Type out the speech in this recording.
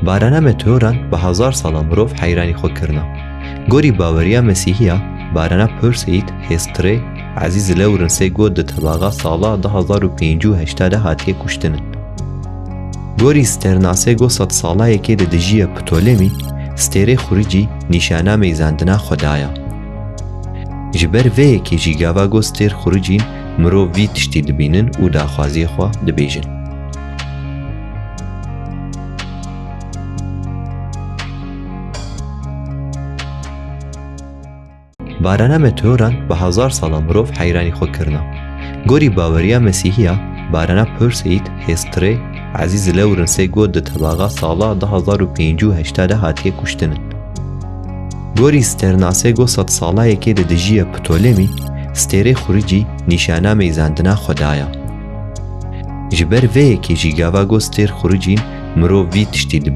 بارانە مێتۆران بە هەزار ساڵە مرۆڤ حەیرانی خۆ کردنا. گۆری باوەریە مەسیحیە بارانە پرسیت هێسترێ عەزیز لە ورنسێ گۆ دتەباغا ساڵا 1580 هاتیە کوشتنن. گۆری ستێرناسێ گۆ 100 ساڵایەکێ دەدژیە پتۆلێمی ستێرەی خوریجی نیشانە مەیزاندنا خۆدایە. ji ber vê yekê jî gava got stêr xuricîn mirov vî tiştî dibînin û daxwaziyê xwe dibêjin. Barana meteoran bi hezar sala mirov heyranî xwe kirina. Gorî baweriya mesîhiya barana pirseyît hêstirê ezîz li Ewrensê got di tebaxa sala 1580 hatiye kuştinin. Gorî stêrnasê got 100 salayekê didijiye Ptolemî stêrê xuricî nîşana meyzandina xwedaya. Ji ber vê yekê jî gava got stêr xuricîn mirov vî tiştî